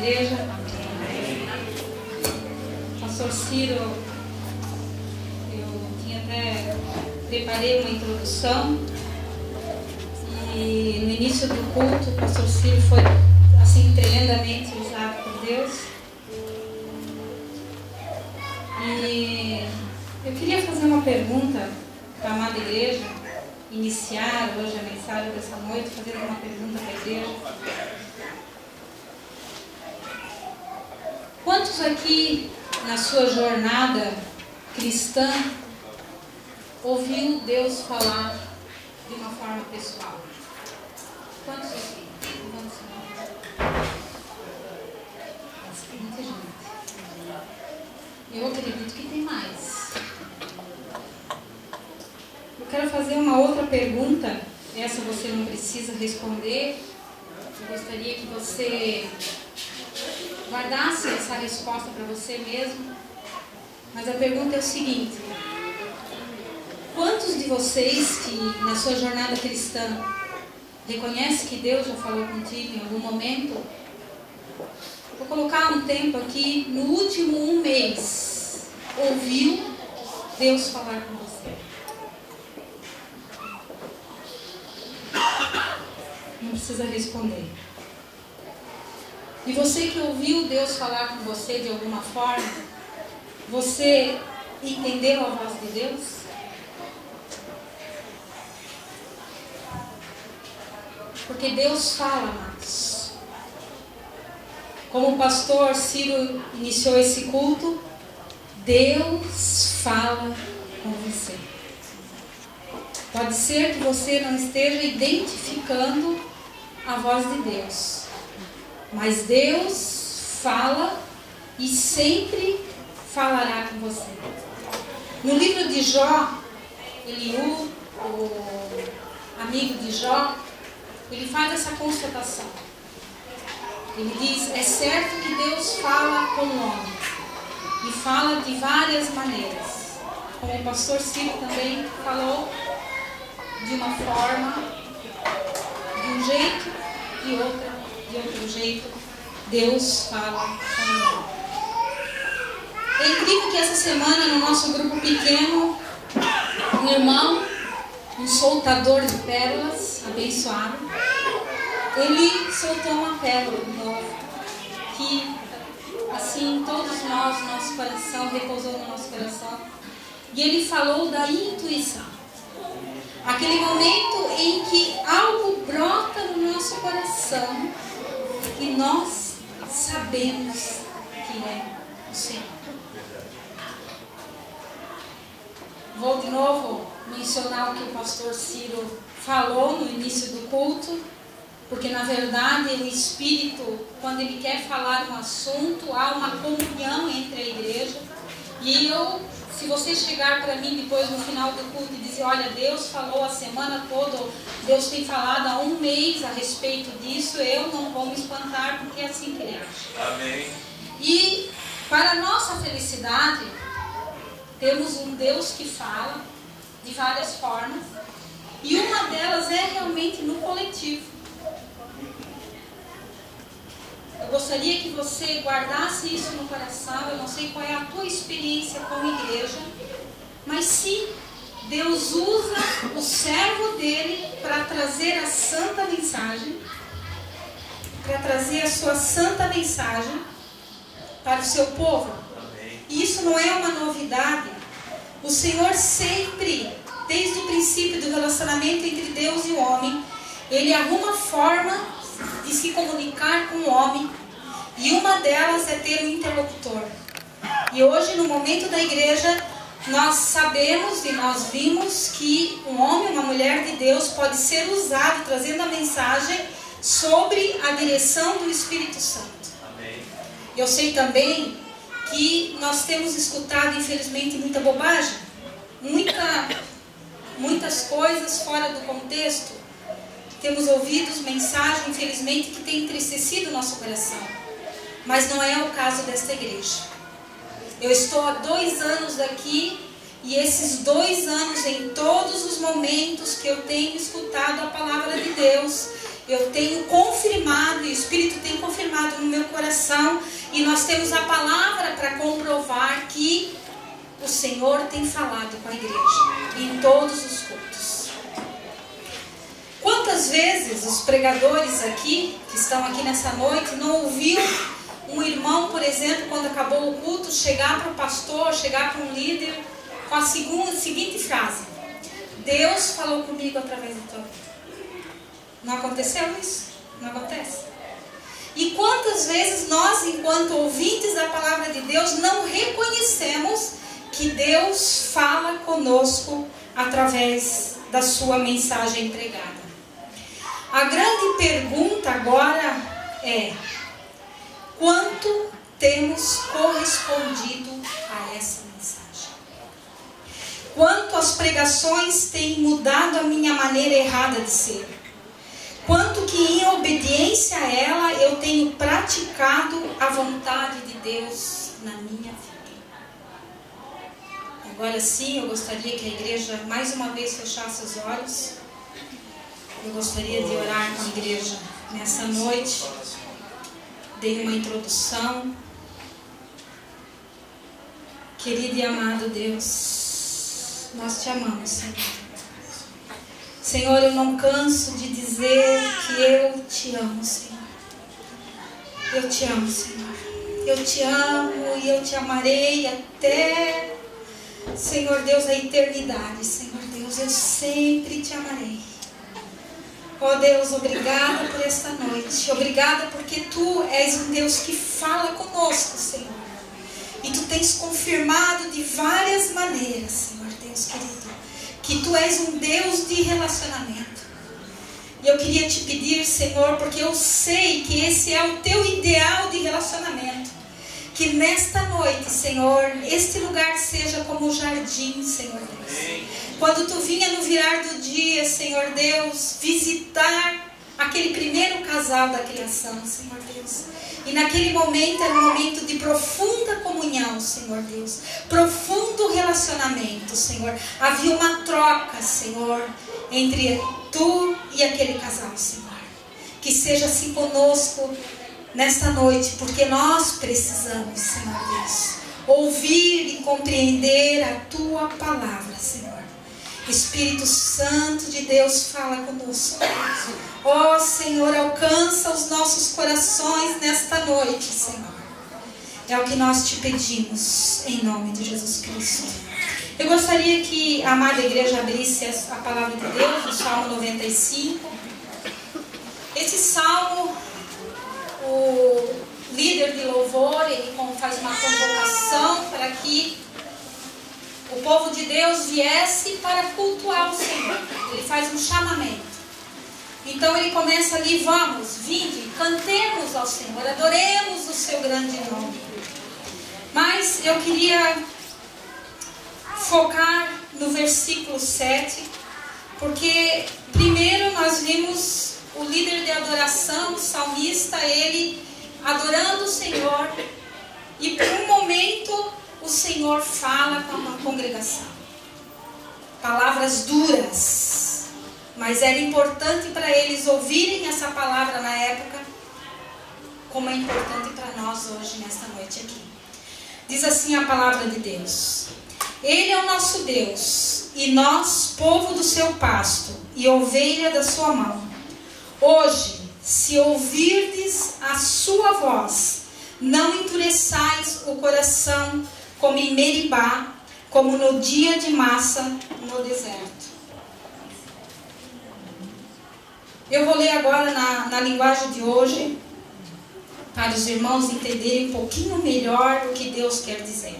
igreja. Pastor Ciro, eu preparei uma introdução e no início do culto o pastor Ciro foi assim tremendamente usado por Deus. E eu queria fazer uma pergunta para a amada igreja, iniciar hoje a mensagem dessa noite, fazendo uma pergunta para a igreja. Quantos aqui na sua jornada cristã ouviu Deus falar de uma forma pessoal? Quantos aqui? Quantos não? Muita gente. Eu acredito que tem mais. Eu quero fazer uma outra pergunta. Essa você não precisa responder. Eu gostaria que você guardasse essa resposta para você mesmo. Mas a pergunta é o seguinte: quantos de vocês que na sua jornada cristã reconhece que Deus já falou contigo em algum momento? Vou colocar um tempo aqui, no último 1 mês, ouviu Deus falar com você? Não precisa responder. E você que ouviu Deus falar com você de alguma forma, você entendeu a voz de Deus? Porque Deus fala, amados. Como o pastor Ciro iniciou esse culto, Deus fala com você. Pode ser que você não esteja identificando a voz de Deus, mas Deus fala e sempre falará com você. No livro de Jó, Eliú, o amigo de Jó, ele faz essa constatação. Ele diz: é certo que Deus fala com o homem e fala de várias maneiras. Como o pastor Ciro também falou, de uma forma, de um jeito e de outro jeito, Deus fala com o homem. É incrível que essa semana no nosso grupo pequeno, um irmão, um soltador de pérolas, abençoado, ele soltou uma pérola de novo, que assim todos nós, nosso coração, repousou no nosso coração. E ele falou da intuição. Aquele momento em que algo brota no nosso coração e nós sabemos que é o Senhor. Vou de novo mencionar o que o pastor Ciro falou no início do culto, porque na verdade o Espírito, quando ele quer falar um assunto, há uma comunhão entre a igreja. E se você chegar para mim depois no final do culto e dizer: olha, Deus falou a semana toda, Deus tem falado há 1 mês a respeito disso, eu não vou me espantar, porque é assim que ele acha. Amém. E para nossa felicidade, temos um Deus que fala de várias formas, e uma delas é realmente no coletivo. Eu gostaria que você guardasse isso no coração. Eu não sei qual é a tua experiência com a igreja, mas se Deus usa o servo dele para trazer a santa mensagem, para trazer a sua santa mensagem para o seu povo, e isso não é uma novidade. O Senhor sempre, desde o princípio do relacionamento entre Deus e o homem, Ele arruma forma de se comunicar com o homem, e uma delas é ter um interlocutor. E hoje, no momento da igreja, nós sabemos e nós vimos que um homem, uma mulher de Deus pode ser usado trazendo a mensagem sobre a direção do Espírito Santo. Amém. Eu sei também que nós temos escutado, infelizmente, muita bobagem, muitas coisas fora do contexto. Temos ouvido mensagens, infelizmente, que têm entristecido o nosso coração. Mas não é o caso desta igreja. Eu estou há 2 anos aqui, e esses 2 anos, em todos os momentos que eu tenho escutado a palavra de Deus, eu tenho confirmado, e o Espírito tem confirmado no meu coração, e nós temos a palavra para comprovar que o Senhor tem falado com a igreja em todos os cultos. Quantas vezes os pregadores aqui, que estão aqui nessa noite, não ouviram um irmão, por exemplo, quando acabou o culto, chegar para o pastor, chegar para um líder, com a seguinte frase: Deus falou comigo através da tua vida. Não aconteceu isso? Não acontece? E quantas vezes nós, enquanto ouvintes da palavra de Deus, não reconhecemos que Deus fala conosco através da sua mensagem pregada? A grande pergunta agora é: quanto temos correspondido a essa mensagem? Quanto as pregações têm mudado a minha maneira errada de ser? Quanto que em obediência a ela eu tenho praticado a vontade de Deus na minha vida? Agora sim, eu gostaria que a igreja mais uma vez fechasse os olhos. Eu gostaria de orar com a igreja nessa noite. Dei uma introdução. Querido e amado Deus, nós te amamos, Senhor. Senhor, eu não canso de dizer que eu te amo, Senhor. Eu te amo, Senhor. Eu te amo e eu te amarei até, Senhor Deus, a eternidade. Senhor Deus, eu sempre te amarei. Ó Deus, obrigada por esta noite. Obrigada porque Tu és um Deus que fala conosco, Senhor. E Tu tens confirmado de várias maneiras, Senhor Deus querido, que Tu és um Deus de relacionamento. E eu queria te pedir, Senhor, porque eu sei que esse é o Teu ideal de relacionamento, que nesta noite, Senhor, este lugar seja como um jardim, Senhor Deus. Quando Tu vinha no virar do dia, Senhor Deus, visitar aquele primeiro casal da criação, Senhor Deus. E naquele momento era um momento de profunda comunhão, Senhor Deus. Profundo relacionamento, Senhor. Havia uma troca, Senhor, entre Tu e aquele casal, Senhor. Que seja assim conosco nesta noite, porque nós precisamos, Senhor Deus, ouvir e compreender a Tua palavra, Senhor. Espírito Santo de Deus, fala conosco. Ó Senhor, alcança os nossos corações nesta noite, Senhor. É o que nós te pedimos, em nome de Jesus Cristo. Eu gostaria que a amada igreja abrisse a palavra de Deus, no Salmo 95. Esse salmo, o líder de louvor, ele faz uma convocação para que o povo de Deus viesse para cultuar o Senhor. Ele faz um chamamento. Então ele começa ali: vamos, vinde, cantemos ao Senhor, adoremos o seu grande nome. Mas eu queria focar no versículo 7, porque primeiro nós vimos o líder de adoração, o salmista, ele adorando o Senhor, e por um momento o Senhor fala com a congregação. Palavras duras, mas era importante para eles ouvirem essa palavra na época, como é importante para nós hoje, nesta noite aqui. Diz assim a palavra de Deus: Ele é o nosso Deus, e nós, povo do seu pasto, e ovelha da sua mão. Hoje, se ouvirdes a sua voz, não endureçais o coração, como em Meribá, como no dia de Massa, no deserto. Eu vou ler agora na linguagem de hoje, para os irmãos entenderem um pouquinho melhor o que Deus quer dizer.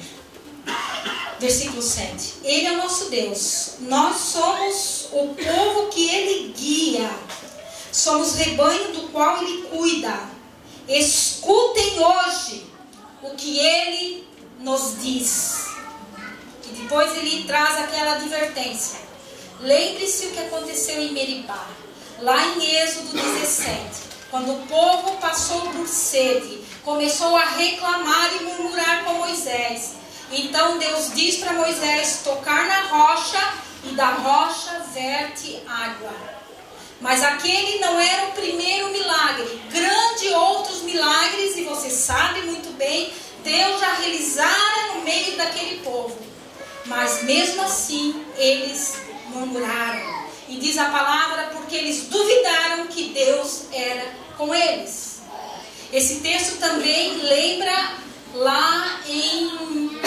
Versículo 7. Ele é o nosso Deus. Nós somos o povo que Ele guia. Somos rebanho do qual Ele cuida. Escutem hoje o que Ele nos diz. E depois Ele traz aquela advertência. Lembre-se o que aconteceu em Meribá. Lá em Êxodo 17. Quando o povo passou por sede, começou a reclamar e murmurar com Moisés. Então Deus diz para Moisés tocar na rocha, e da rocha verte água. Mas aquele não era o primeiro milagre. Grandes outros milagres, e você sabe muito bem, Deus já realizara no meio daquele povo. Mas mesmo assim, eles murmuraram. E diz a palavra, porque eles duvidaram que Deus era com eles. Esse texto também lembra lá em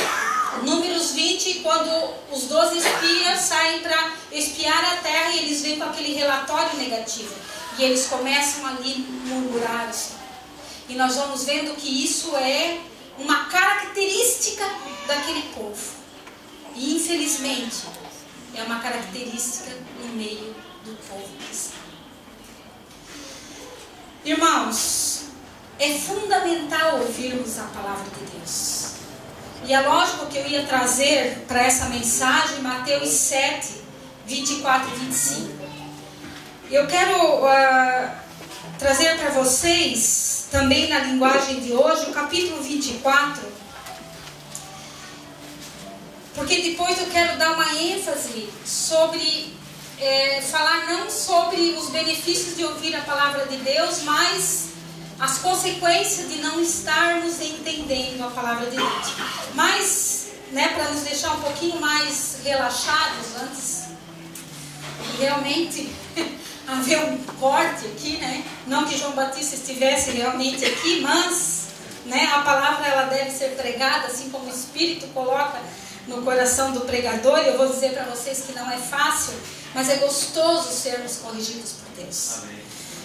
Números 20, quando os 12 espias saem para espiar a terra e eles vêm com aquele relatório negativo. E eles começam ali a murmurar. E nós vamos vendo que isso é uma característica daquele povo. E infelizmente é uma característica no meio do povo cristão. Irmãos, é fundamental ouvirmos a palavra de Deus. E é lógico que eu ia trazer para essa mensagem Mateus 7, 24 e 25. Eu quero trazer para vocês, também na linguagem de hoje, o capítulo 24. Porque depois eu quero dar uma ênfase sobre, falar não sobre os benefícios de ouvir a palavra de Deus, mas as consequências de não estarmos entendendo a palavra de Deus. Mas, para nos deixar um pouquinho mais relaxados antes, realmente haver um corte aqui, Não que João Batista estivesse realmente aqui, mas a palavra ela deve ser pregada assim como o Espírito coloca no coração do pregador. E eu vou dizer para vocês que não é fácil, mas é gostoso sermos corrigidos por Deus. Amém.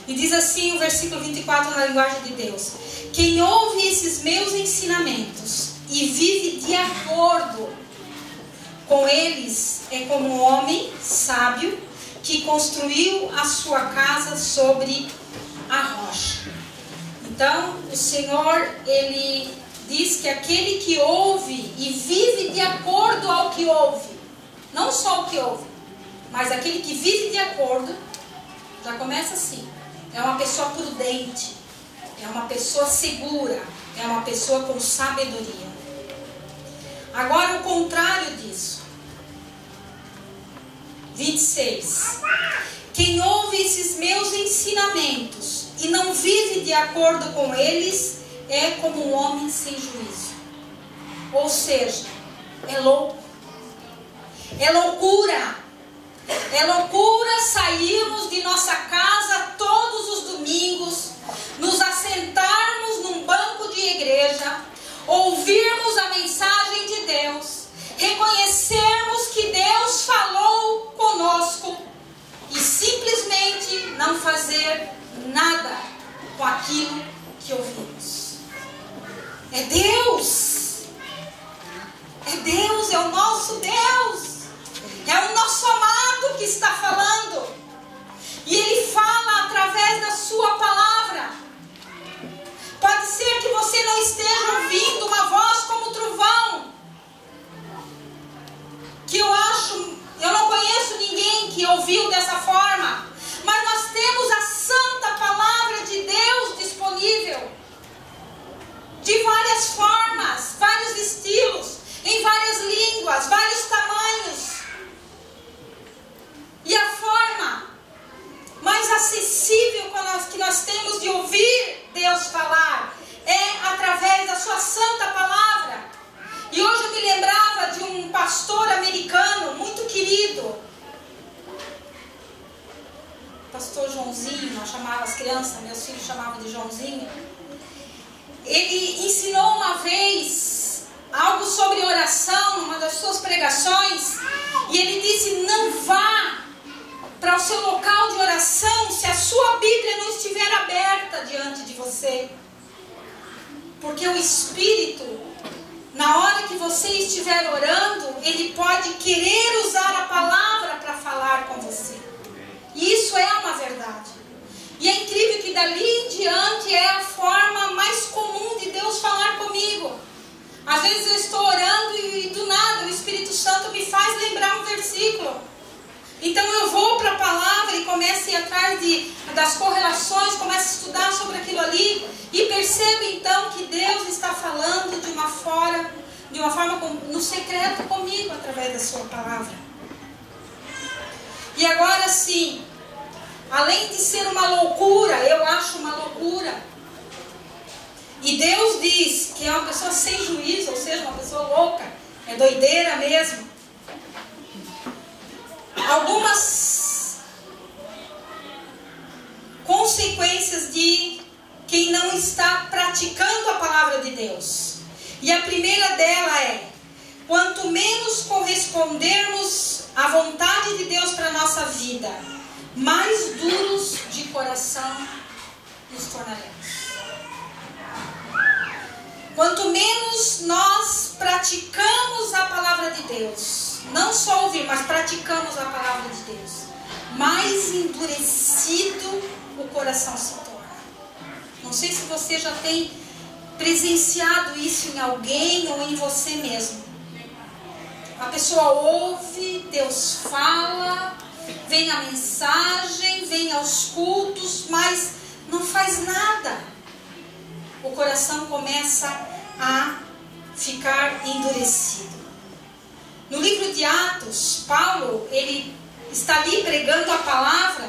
E diz assim o versículo 24 na linguagem de Deus: quem ouve esses meus ensinamentos e vive de acordo com eles é como um homem sábio que construiu a sua casa sobre a rocha. Então o Senhor, Ele diz que aquele que ouve e vive de acordo ao que ouve, não só o que ouve, mas aquele que vive de acordo, já começa assim. É uma pessoa prudente, é uma pessoa segura, é uma pessoa com sabedoria. Agora o contrário disso. 26. Quem ouve esses meus ensinamentos e não vive de acordo com eles é como um homem sem juízo. Ou seja, é louco. É loucura. É loucura sairmos de nossa casa todos os domingos, nos assentarmos num banco de igreja, ouvirmos a mensagem de Deus, reconhecermos que Deus falou conosco e simplesmente não fazer nada com aquilo que ouvimos. É Deus! É Deus, é o nosso Deus! É o nosso amado que está falando. E Ele fala através da sua palavra. Pode ser que você não esteja ouvindo uma voz como trovão. Que eu não conheço ninguém que ouviu dessa forma. Mas nós temos a santa palavra de Deus disponível. De várias formas, vários estilos, em várias línguas, vários tamanhos. E a forma mais acessível que nós temos de ouvir Deus falar é através da sua santa palavra. E hoje eu me lembrava de um pastor americano muito querido, pastor Joãozinho, nós chamávamos as crianças, meus filhos chamavam de Joãozinho. Ele ensinou uma vez algo sobre oração, numa das suas pregações, e ele disse: não vá para o seu local de oração se a sua Bíblia não estiver aberta diante de você. Porque o Espírito, na hora que você estiver orando, ele pode querer usar a palavra para falar com você. E isso é uma verdade. E é incrível que dali em diante é a forma mais comum de Deus falar comigo. Às vezes eu estou orando e do nada o Espírito Santo me faz lembrar um versículo. Então eu vou para a palavra e começo a ir atrás das correlações, começo a estudar sobre aquilo ali e percebo então que Deus está falando de uma forma no secreto comigo através da sua palavra. E agora sim, além de ser uma loucura, eu acho uma loucura. E Deus diz que é uma pessoa sem juízo, ou seja, uma pessoa louca, é doideira mesmo. Algumas consequências de quem não está praticando a palavra de Deus. E a primeira dela é: quanto menos correspondermos à vontade de Deus para a nossa vida, mais duros de coração nos tornaremos. Quanto menos nós praticamos a palavra de Deus, não só ouvir, mas praticamos a palavra de Deus, mais endurecido o coração se torna. Não sei se você já tem presenciado isso em alguém ou em você mesmo. A pessoa ouve, Deus fala, vem a mensagem, vem aos cultos, mas não faz nada. O coração começa a ficar endurecido. No livro de Atos, Paulo, ele está ali pregando a palavra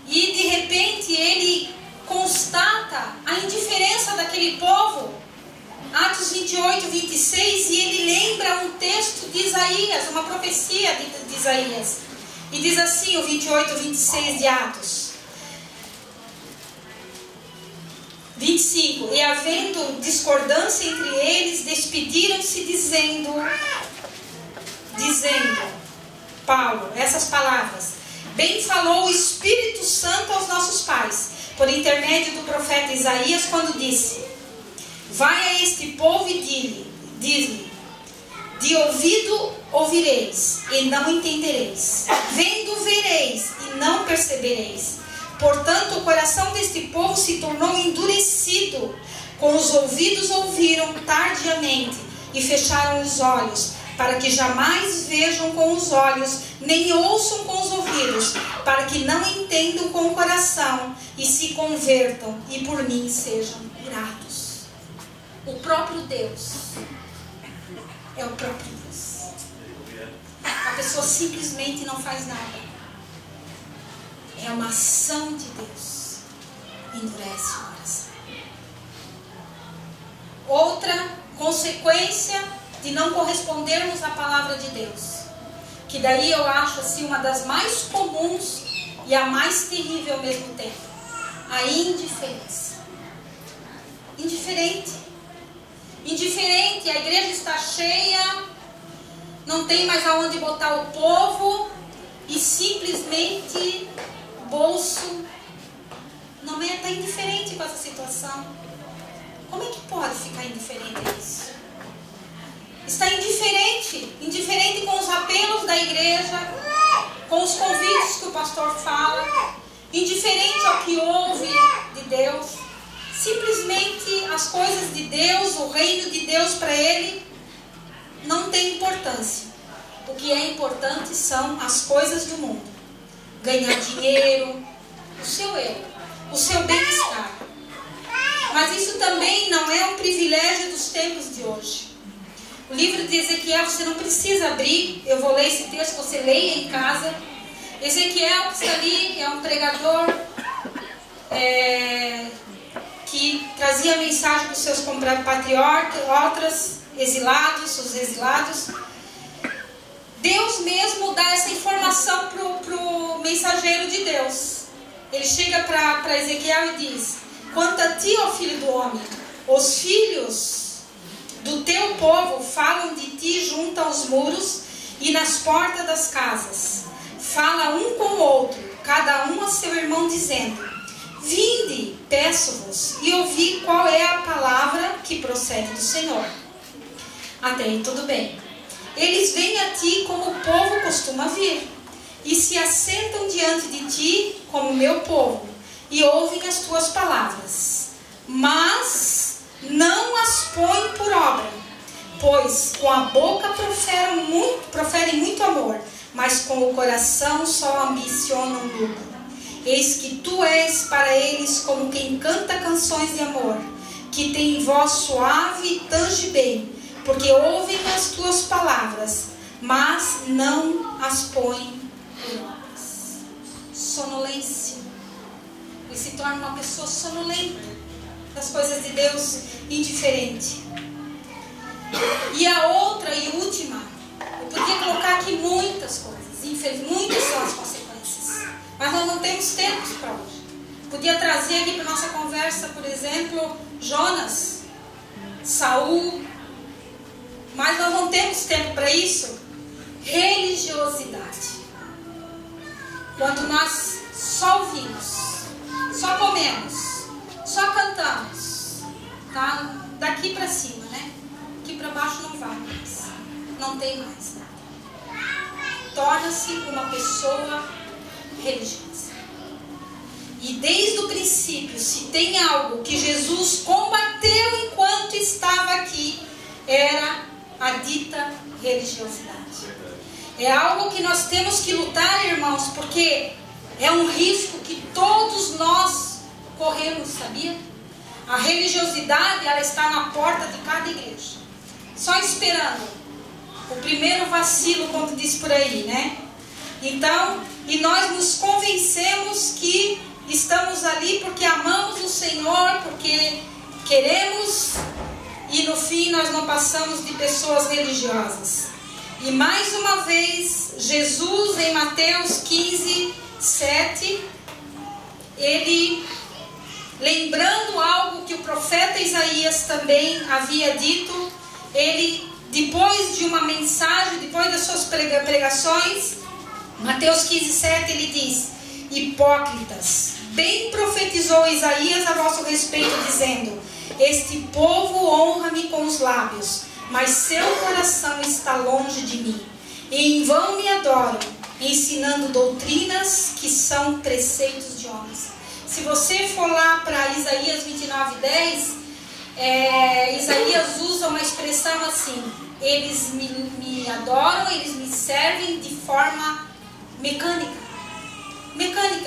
e de repente ele constata a indiferença daquele povo. Atos 28, 26, e ele lembra um texto de Isaías, uma profecia de Isaías. E diz assim, o 28, 26 de Atos 25: e havendo discordância entre eles, despediram-se dizendo Paulo, essas palavras: bem falou o Espírito Santo aos nossos pais, por intermédio do profeta Isaías, quando disse: vai a este povo e diz-lhe, de ouvido ouvireis e não entendereis, vendo vereis e não percebereis. Portanto, o coração deste povo se tornou endurecido, com os ouvidos ouviram tardiamente e fecharam os olhos, para que jamais vejam com os olhos, nem ouçam com os ouvidos, para que não entendam com o coração e se convertam e por mim sejam curados. O próprio Deus é o próprio Deus. A pessoa simplesmente não faz nada. É uma ação de Deus. Endurece o coração. Outra consequência de não correspondermos à palavra de Deus, que daí eu acho assim uma das mais comuns e a mais terrível ao mesmo tempo: a indiferença. Indiferente, a igreja está cheia, não tem mais aonde botar o povo e simplesmente o bolso não está indiferente com essa situação. Como é que pode ficar indiferente a isso? Está indiferente com os apelos da igreja, com os convites que o pastor fala, indiferente ao que ouve de Deus. Simplesmente as coisas de Deus, o reino de Deus para ele não tem importância. O que é importante são as coisas do mundo. Ganhar dinheiro, o seu eu, o seu bem-estar. Mas isso também não é um privilégio dos tempos de hoje. O livro de Ezequiel, você não precisa abrir, eu vou ler esse texto, você leia em casa. Ezequiel, que está ali, é um pregador que trazia mensagem para os seus compatriotas exilados, os exilados. Deus mesmo dá essa informação para o mensageiro de Deus. Ele chega para Ezequiel e diz: quanto a ti, ó filho do homem, os filhos do teu povo falam de ti junto aos muros e nas portas das casas. Fala um com o outro, cada um a seu irmão, dizendo: vinde, peço-vos, e ouvi qual é a palavra que procede do Senhor. Até aí tudo bem. Eles vêm a ti como o povo costuma vir, e se assentam diante de ti como meu povo, e ouvem as tuas palavras, mas não as põem por obra, pois com a boca proferem muito amor, mas com o coração só ambicionam lucro. Eis que tu és para eles como quem canta canções de amor, que tem voz suave e tange bem, porque ouvem as tuas palavras, mas não as põem por obras. sonolência. Ele se torna uma pessoa sonolenta das coisas de Deus, indiferente. E a outra e última, eu podia colocar aqui muitas coisas, infelizmente, muitas são as consequências, mas nós não temos tempo para hoje. Podia trazer aqui para nossa conversa, por exemplo, Jonas, Saul, mas nós não temos tempo para isso. Religiosidade. Quando nós só ouvimos, só comemos, só cantamos, tá? Daqui para cima, né? Aqui para baixo não vai mais, não tem mais nada. Torna-se uma pessoa religiosa. E desde o princípio, se tem algo que Jesus combateu enquanto estava aqui, era a dita religiosidade. É algo que nós temos que lutar, irmãos, porque é um risco que todos nós corremos, sabia? A religiosidade, ela está na porta de cada igreja, só esperando o primeiro vacilo, como diz por aí, né? Então, e nós nos convencemos que estamos ali porque amamos o Senhor, porque queremos, e no fim nós não passamos de pessoas religiosas. E mais uma vez, Jesus em Mateus 15, 7, ele, lembrando algo que o profeta Isaías também havia dito, ele, depois de uma mensagem, depois das suas pregações, Mateus 15, 7, ele diz: hipócritas, bem profetizou Isaías a vosso respeito, dizendo: este povo honra-me com os lábios, mas seu coração está longe de mim, e em vão me adoram, ensinando doutrinas que são preceitos de homens. Se você for lá para Isaías 29, 10, Isaías usa uma expressão assim: eles me adoram, eles me servem de forma mecânica,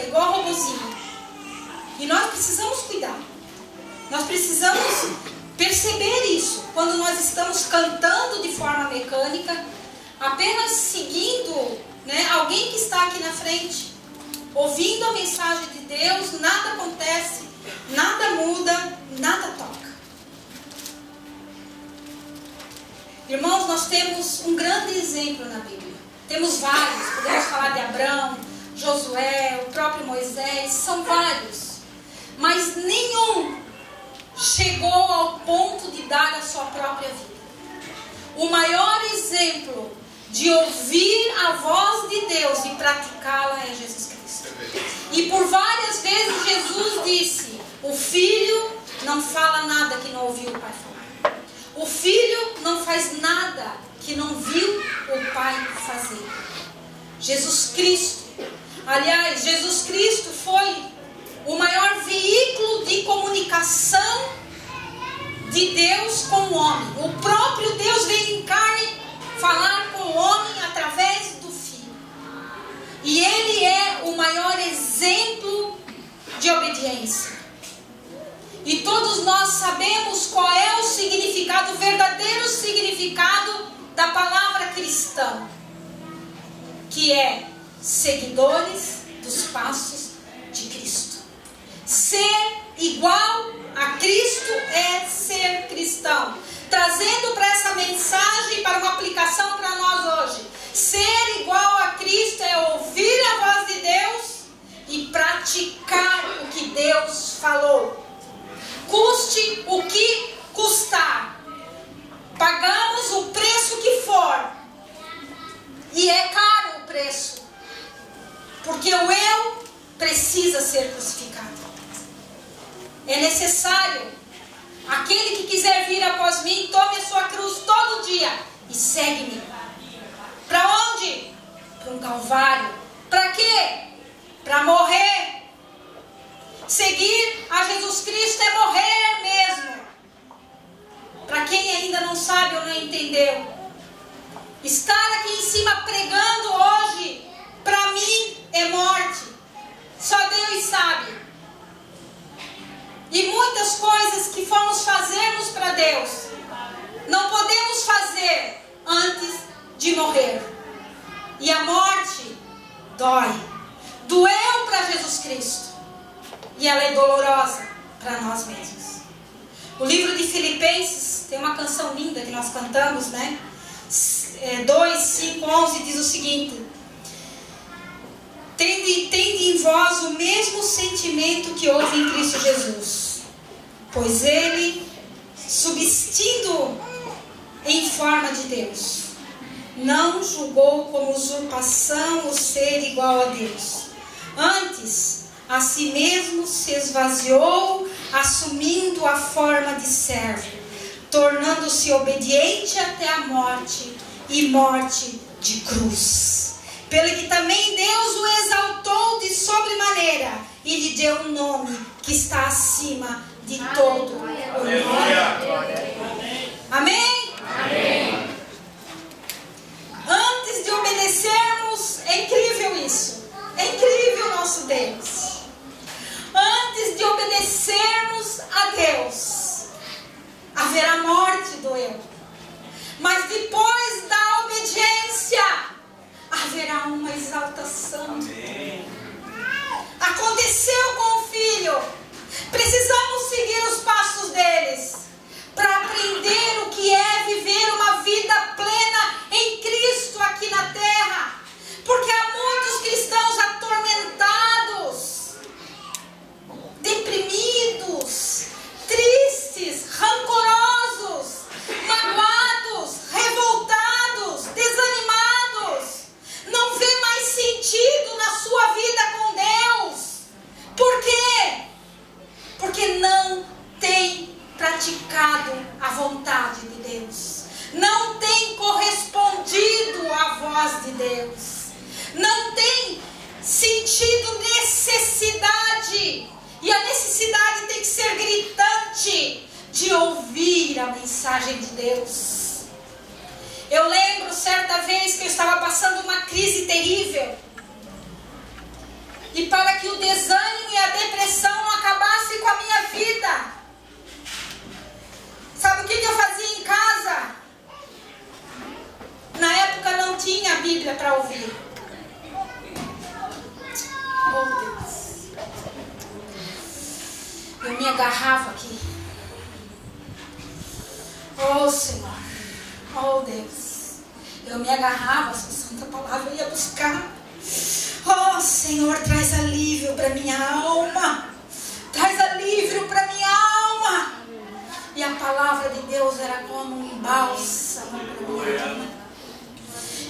igual robozinho. E nós precisamos cuidar, nós precisamos perceber isso. Quando nós estamos cantando de forma mecânica, apenas seguindo, né, alguém que está aqui na frente, ouvindo a mensagem de Deus, nada acontece, nada muda, nada toca. Irmãos, nós temos um grande exemplo na Bíblia. Temos vários, podemos falar de Abraão, Josué, o próprio Moisés, são vários. Mas nenhum chegou ao ponto de dar a sua própria vida. O maior exemplo de ouvir a voz de Deus e praticá-la é Jesus Cristo. E por várias vezes Jesus disse: o filho não fala nada que não ouviu o Pai falar. O filho não faz nada que não viu o Pai fazer. Jesus Cristo, aliás, Jesus Cristo foi o maior veículo de comunicação de Deus com o homem. O próprio Deus veio em carne falar com o homem através do Filho. E ele é o maior exemplo de obediência. E todos nós sabemos qual é o significado, o verdadeiro significado da palavra cristão, que é seguidores dos passos de Cristo. Ser igual a Cristo é ser cristão. Trazendo para essa mensagem, para uma aplicação para nós hoje, ser igual a Cristo é ouvir a voz de Deus e praticar o que Deus falou. Custe o que custar. Pagamos o preço que for. E é caro o preço, porque o eu precisa ser crucificado. É necessário. Aquele que quiser vir após mim, tome a sua cruz todo dia e segue-me. Para onde? Para um Calvário. Para quê? Para morrer. Seguir a Jesus Cristo é morrer mesmo. Para quem ainda não sabe ou não entendeu, estar aqui em cima pregando hoje, para mim é morte. Só Deus sabe. E muitas coisas que fomos fazermos para Deus, não podemos fazer antes de morrer. E a morte dói. doeu para Jesus Cristo. E ela é dolorosa para nós mesmos. O livro de Filipenses, tem uma canção linda que nós cantamos, né? 2, 5, 11 diz o seguinte: Tende em vós o mesmo sentimento que houve em Cristo Jesus, pois ele, subsistindo em forma de Deus, não julgou como usurpação o ser igual a Deus. Antes, a si mesmo se esvaziou, assumindo a forma de servo, tornando-se obediente até a morte, e morte de cruz. Pelo que também Deus o exaltou de sobremaneira e lhe deu um nome que está acima de todo o nome. Amém? Amém. Antes de obedecermos, é incrível isso. É incrível o nosso Deus. Antes de obedecermos a Deus, haverá morte do eu. Mas depois da obediência, haverá uma exaltação. Amém. Aconteceu com o filho. Precisamos seguir os passos deles para aprender o que é viver uma vida plena em Cristo aqui na terra. Porque há muitos cristãos atormentados, deprimidos, tristes, rancorosos, magoados, revoltados, desanimados. Não vê mais sentido na sua vida com Deus. Por quê? Porque não tem praticado a vontade de Deus. Não tem correspondido à voz de Deus. Não tem sentido necessidade. E a necessidade tem que ser gritante de ouvir a mensagem de Deus. Eu lembro certa vez que eu estava passando uma crise terrível. E para que o desânimo e a depressão não acabassem com a minha vida, sabe o que eu fazia em casa? Na época não tinha a Bíblia para ouvir. Oh Deus. Eu me agarrava aqui. Oh Senhor. Oh Deus. Eu me agarrava, essa santa palavra, eu ia buscar. Oh Senhor, traz alívio para minha alma. Traz alívio para minha alma. E a palavra de Deus era como um bálsamo para minha alma.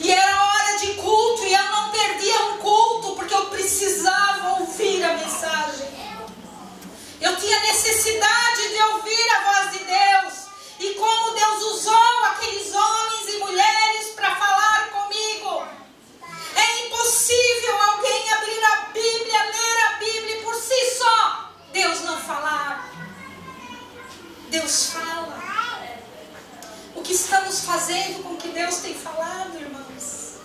E era hora de culto e eu não perdia um culto porque eu precisava ouvir a mensagem. Eu tinha necessidade de ouvir a voz de Deus. E como Deus usou aqueles homens e mulheres para falar comigo. É impossível alguém abrir a Bíblia, ler a Bíblia e por si só Deus não falar. Deus fala. O que estamos fazendo com o que Deus tem falado, irmãos?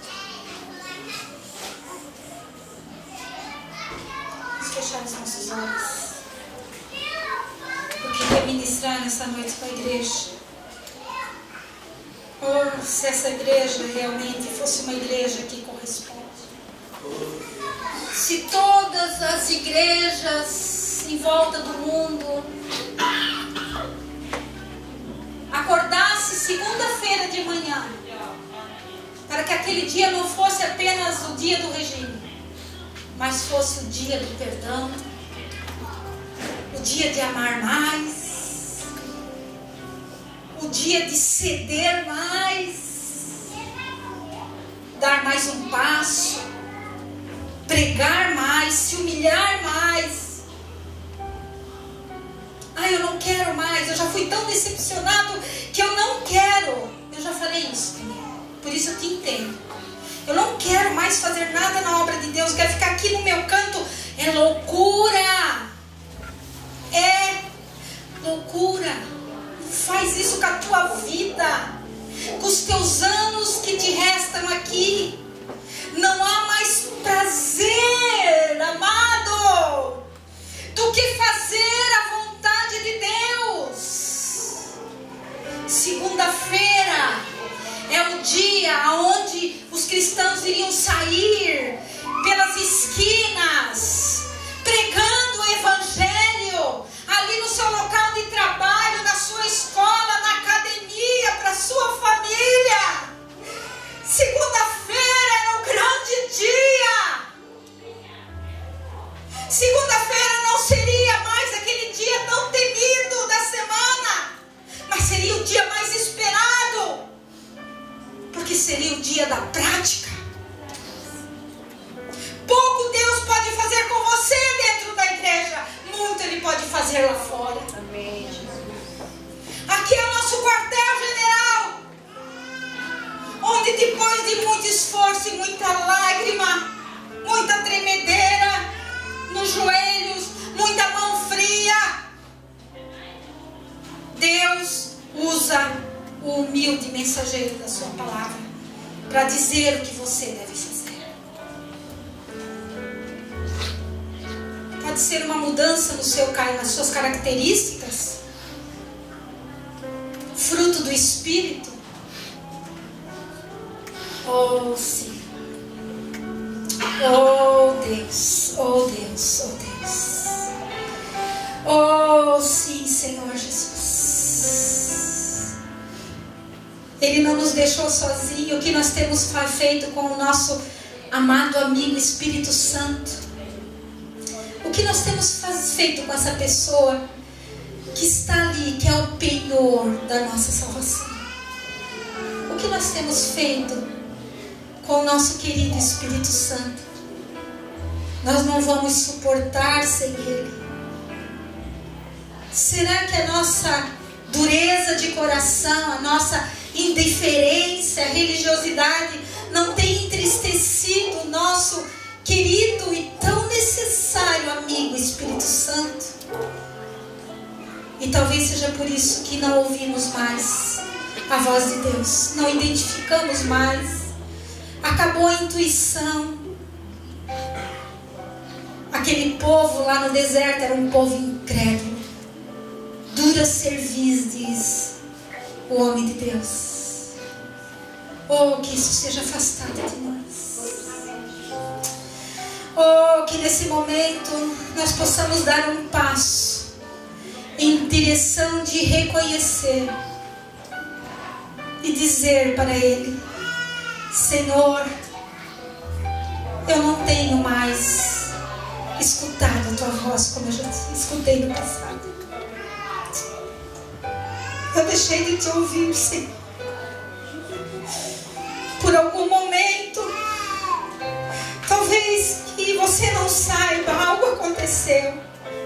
Vamos fechar os nossos olhos. Eu queria ministrar nessa noite para a igreja. Oh, se essa igreja realmente fosse uma igreja que corresponde. Se todas as igrejas em volta do mundo acordasse segunda-feira de manhã, para que aquele dia não fosse apenas o dia do regime, mas fosse o dia do perdão, o dia de amar mais, o dia de ceder mais, dar mais um passo, pregar mais, se humilhar mais. Eu não quero mais, eu já fui tão decepcionado que eu não quero. Eu já falei isso também, por isso eu te entendo. Eu não quero mais fazer nada na obra de Deus, eu quero ficar aqui no meu canto. É loucura. É loucura. Faz isso com a tua vida, com os teus anos que te restam aqui. Não há mais prazer, amado, do que fazer a vontade de Deus. Segunda-feira é o dia onde os cristãos iriam sair pelas esquinas Segunda-feira não seria mais aquele dia tão temido da semana, mas seria o dia mais esperado, porque seria o dia da prática. Pouco Deus pode fazer com você dentro da igreja, muito Ele pode fazer lá fora. Amém. Aqui é o nosso quartel-general, onde depois de muito esforço e muita lágrima, muita tremedeira nos joelhos, muita mão fria, Deus usa o humilde mensageiro da sua palavra para dizer o que você deve fazer. Pode ser uma mudança nas suas características, fruto do Espírito. Oh, sim. Oh, Deus. Oh, Deus. Oh, Deus. Oh, sim, Senhor Jesus. Ele não nos deixou sozinho. O que nós temos feito com o nosso amado amigo Espírito Santo? O que nós temos feito com essa pessoa que está ali, que é o penhor da nossa salvação? O que nós temos feito com o nosso querido Espírito Santo? Nós não vamos suportar sem Ele. Será que a nossa dureza de coração, a nossa indiferença, a religiosidade não tem entristecido o nosso querido e tão necessário amigo Espírito Santo? E talvez seja por isso que não ouvimos mais a voz de Deus, não identificamos mais, acabou a intuição. Aquele povo lá no deserto era um povo incrédulo, dura cerviz, diz o homem de Deus. Oh, que isso seja afastado de nós. Oh, que nesse momento nós possamos dar um passo em direção de reconhecer e dizer para Ele: Senhor, eu não tenho mais escutado a Tua voz como eu já escutei no passado. Eu deixei de Te ouvir, Senhor. Por algum momento, talvez que você não saiba, algo aconteceu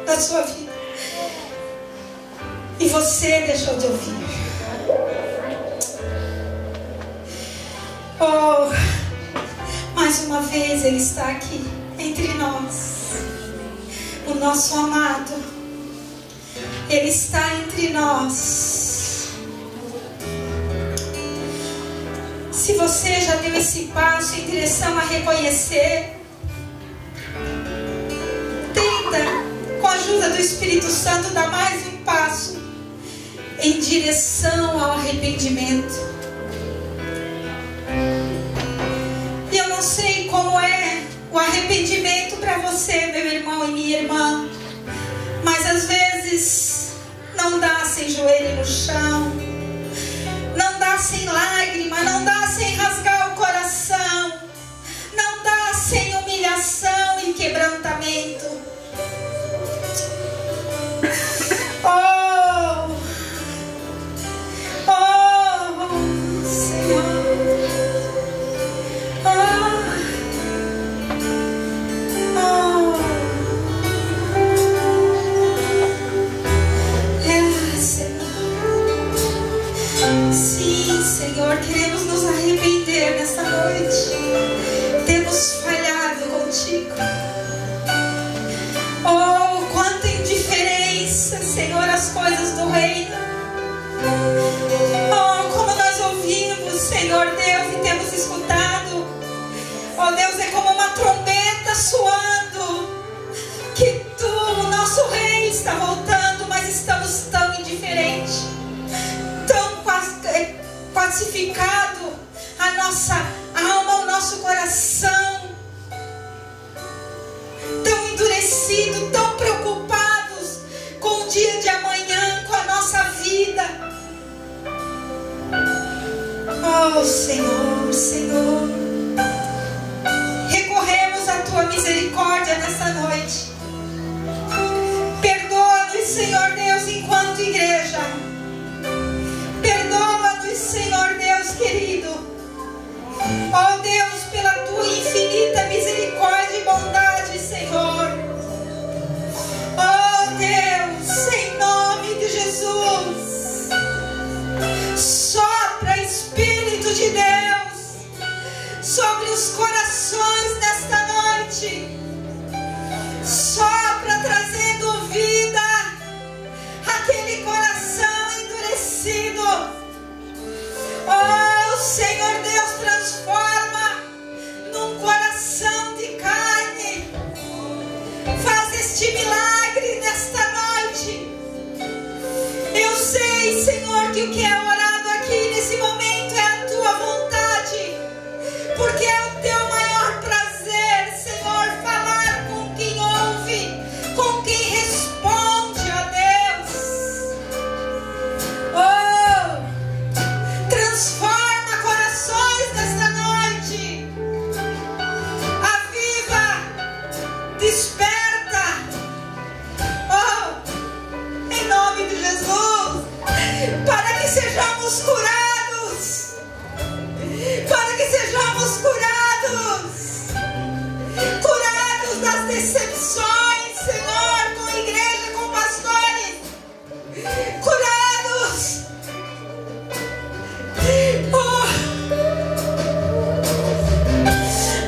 na sua vida e você deixou de ouvir. Oh, mais uma vez Ele está aqui entre nós. O nosso amado, Ele está entre nós. Se você já deu esse passo em direção a reconhecer, tenta, com a ajuda do Espírito Santo, dar mais um passo em direção ao arrependimento. E eu não sei como é o arrependimento para você, meu irmão e minha irmã, mas às vezes não dá sem joelho no chão, não dá sem lágrima, não dá sem rasgar o coração, não dá sem humilhação e quebrantamento. Oh, oh, Senhor. Senhor, queremos nos arrepender nessa noite. Temos falhado contigo. Oh, quanta indiferença, Senhor, às coisas do reino. Oh, como nós ouvimos, Senhor Deus, e temos escutado. Oh, Deus, é como uma trombeta soando, que Tu, o nosso Rei, está voltando, mas estamos tão indiferentes, tão pacificado a nossa alma, o nosso coração, tão endurecido, tão preocupados com o dia de amanhã, com a nossa vida. Oh, Senhor, Senhor, recorremos à Tua misericórdia nessa noite. de milagre nesta noite. Eu sei, Senhor, que o que é orado aqui nesse momento é a tua vontade, porque é o teu maior prazer, Senhor, falar com quem ouve, com quem responde, ó Deus. Oh, transforma corações nesta noite, aviva, desperta, oh, em nome de Jesus, para que sejamos curados, para que sejamos curados das decepções, Senhor, com a igreja, com pastores, curados.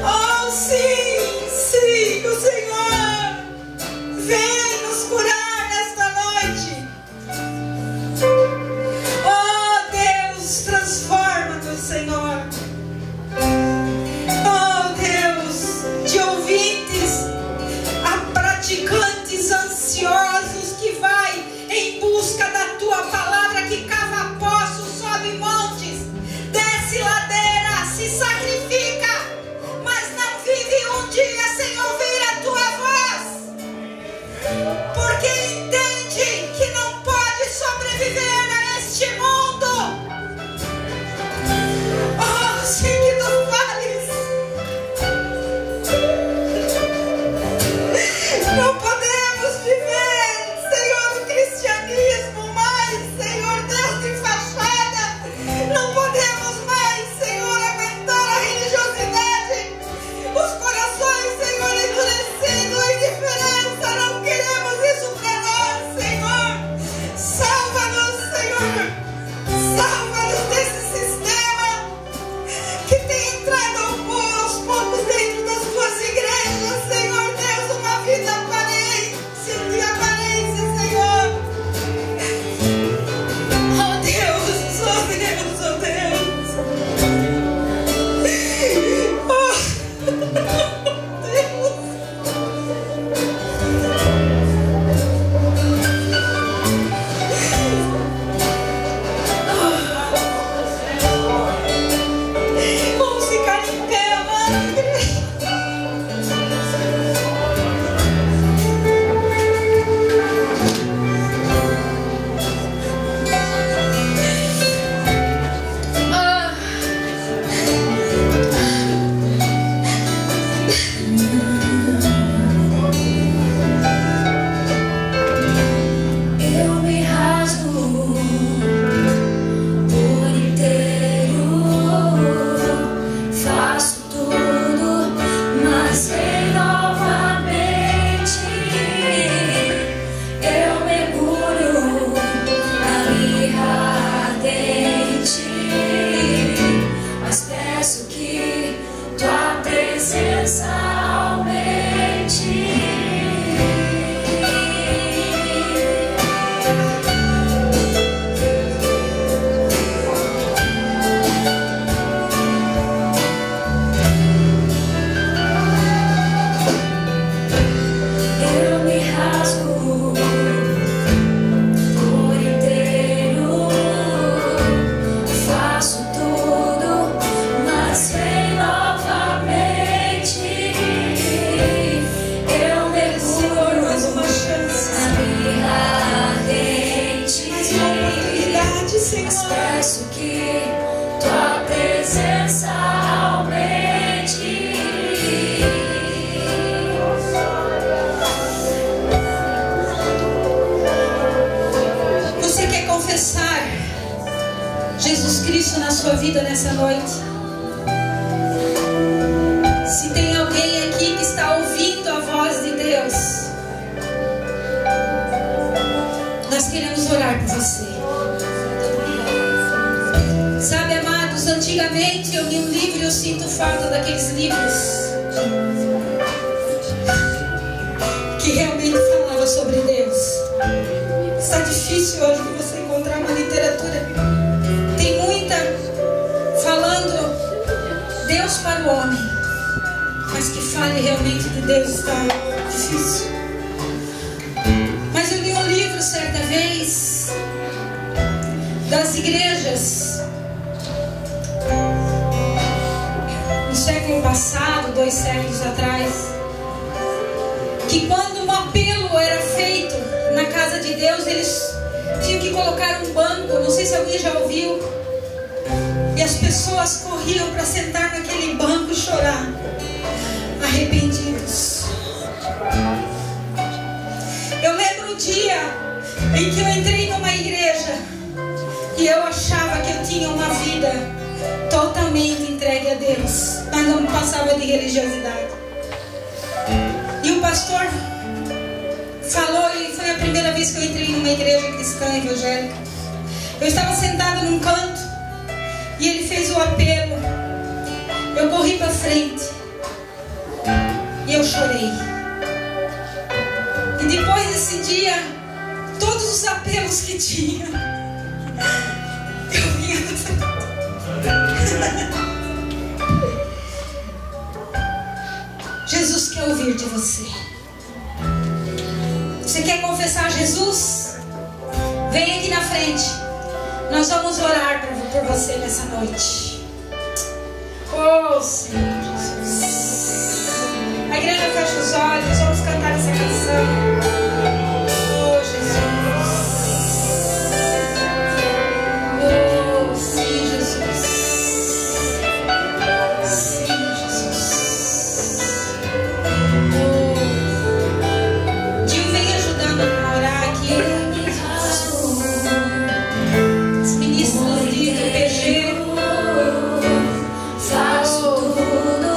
Oh, sim, sim, o Senhor vem nos curar nesta noite. Oh, Deus, transforma-nos, Senhor. Oh, Deus, de ouvintes a praticantes ansiosos que vai em busca da tua palavra, que cava poços, sobe montes, desce ladeira, se sacrifica, mas não vive um dia sem ouvir a tua voz, porque entende que não pode sobreviver a este mundo. Oh, sim, que tu fales. Não podemos viver, Senhor, o cristianismo mais, Senhor, Deus de fachada. Não podemos mais, Senhor, aguentar a religiosidade, os corações, Senhor, endurecidos, a indiferença. Não queremos isso para nós, Senhor. Salva-nos, Senhor. Salva-nos desse sistema que tem entrado aos poucos dentro das tuas igrejas, Senhor Deus, uma vida de aparência, Senhor. Oh Deus, oh Deus, oh Deus. Oh Deus. Vamos ficar em pé, amada igreja. Eu me rasgo por inteiro, faço tudo, mas vem novamente. Eu mergulho na mirra ardente, mas peço que tua presença aumente. Eu me rasgo por inteiro, faço tudo, mas vem novamente. Eu mergulho mais uma chance, na mirra ardente, mais uma oportunidade, Senhor. Mas peço que tua presença aumente. Você quer confessar Jesus Cristo na sua vida nessa noite? Se tem alguém aqui que está ouvindo a voz de Deus, nós queremos orar por você. Sabe, amados, antigamente eu li um livro e eu sinto falta daqueles livros que realmente falavam sobre Deus. Está difícil hoje de você encontrar uma literatura. Tem muita falando Deus para o homem, mas que fale realmente de Deus está difícil. das igrejas no século passado, 2 séculos atrás, que quando um apelo era feito na casa de Deus, eles tinham que colocar um banco, não sei se alguém já ouviu, e as pessoas corriam para sentar naquele banco e chorar, arrependidos. Eu lembro o dia em que eu entrei numa igreja e eu achava que eu tinha uma vida totalmente entregue a Deus, mas não passava de religiosidade. E o pastor falou, e foi a primeira vez que eu entrei numa igreja cristã evangélica. Eu estava sentada num canto e ele fez o apelo. Eu corri para frente e eu chorei. E depois desse dia, todos os apelos que tinha, eu vinha para frente. Jesus quer ouvir de você. Você quer confessar Jesus? Vem aqui na frente. Nós vamos orar por você nessa noite. Oh, Senhor Jesus. A igreja fecha os olhos. Vamos cantar essa canção. Oh, Jesus. Oh, sim, Jesus. Sim, Jesus. Oh, Dio, vem ajudando a orar aqui. Os ministros de PG. Faço tudo,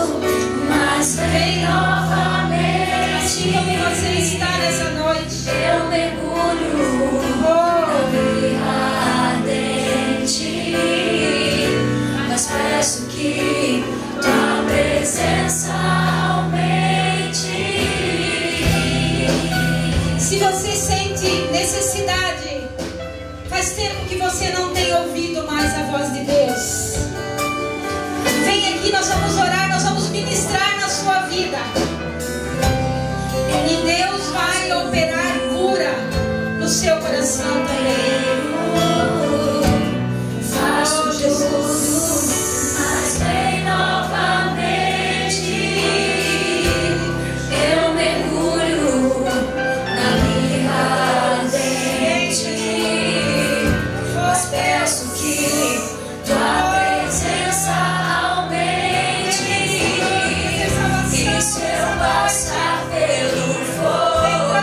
mas vem novamente. Assim como você está nessa noite. Eu mergulho na vida ardente, mas peço que tua presença aumente. Se você sente necessidade, faz tempo que você não tem ouvido mais a voz de Deus, vem aqui, nós vamos orar, nós vamos ministrar na sua vida. E Deus vai operar cura no seu coração também. Faço Jesus, mas vem novamente. Eu mergulho na vida ardente, mas peço que tua presença aumente. E se eu passar pelo fogo,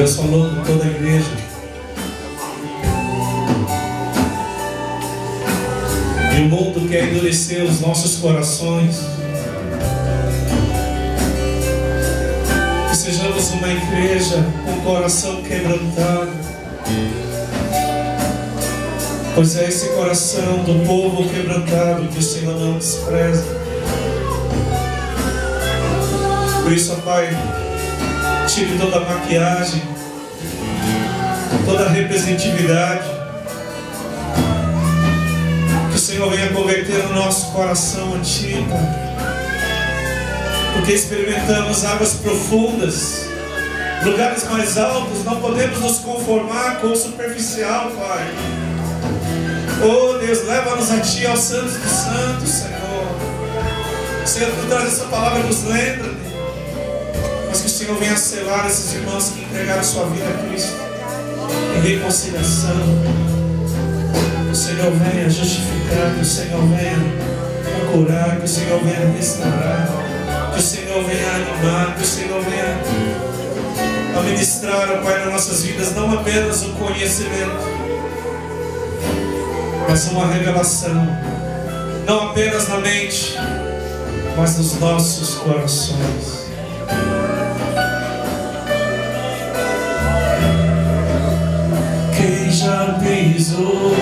Deus falou com toda a igreja. E o mundo quer endurecer os nossos corações. Que sejamos uma igreja com o coração quebrantado. Pois é esse coração do povo quebrantado que o Senhor não despreza. Por isso, ó Pai, tire toda a maquiagem, toda a representatividade. Que o Senhor venha converter o nosso coração a Ti, Pai. Porque experimentamos águas profundas, lugares mais altos. Não podemos nos conformar com o superficial, Pai. Oh Deus, leva-nos a Ti, aos santos dos santos, Senhor. Senhor, Tu traz essa palavra, nos lembra, Deus. Mas que o Senhor venha selar esses irmãos que entregaram a sua vida a Cristo em reconciliação. Que o Senhor venha justificar, que o Senhor venha curar, que o Senhor venha restaurar, que o Senhor venha animar, que o Senhor venha ministrar, ó Pai, nas nossas vidas, não apenas o conhecimento, mas uma revelação, não apenas na mente, mas nos nossos corações. Quem já pisou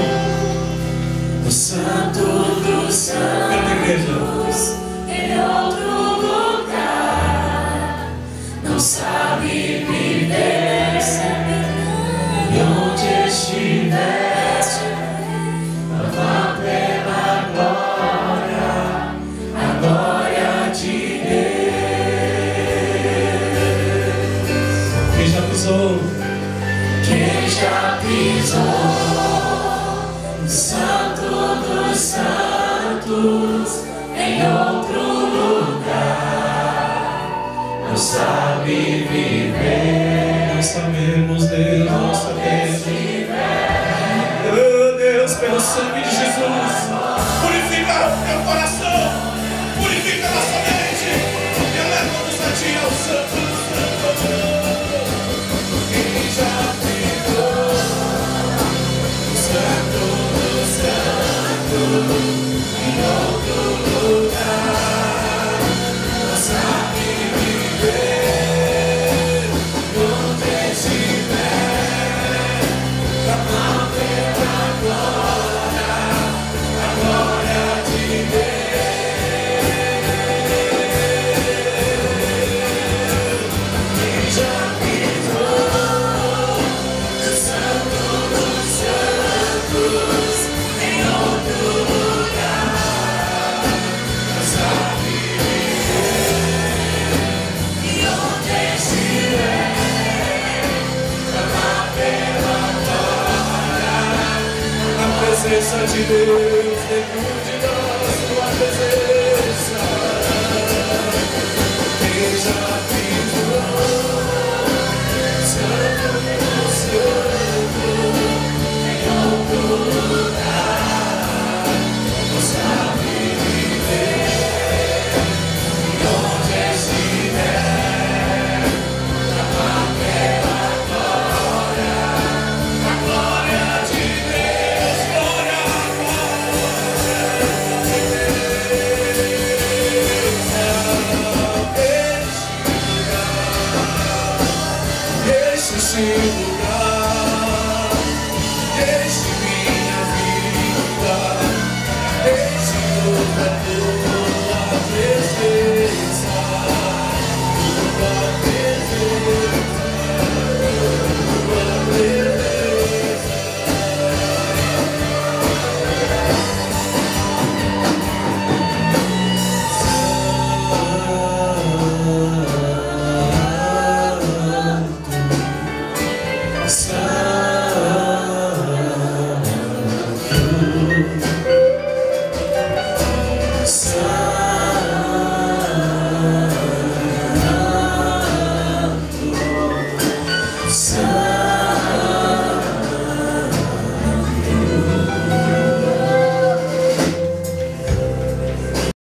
no Santo dos Santos, em outro lugar, não sabe viver e onde estiver. Quem já pisou no Santo dos Santos, em outro lugar, não sabe viver. Nós sabemos, Deus, nós sabemos. Oh Deus, pelo sangue de Jesus, purifica o teu coração, purifica a nossa mente, e leva-nos a Ti, ao Santo dos Santos. Em outro lugar, não sabe viver, onde estiver, clamar pela glória, a glória de Deus. Quem já pisou no Santo dos Santos, em outro lugar, não sabe viver, e onde estiver, clamar pela glória, na presença de Deus, dentro de nós.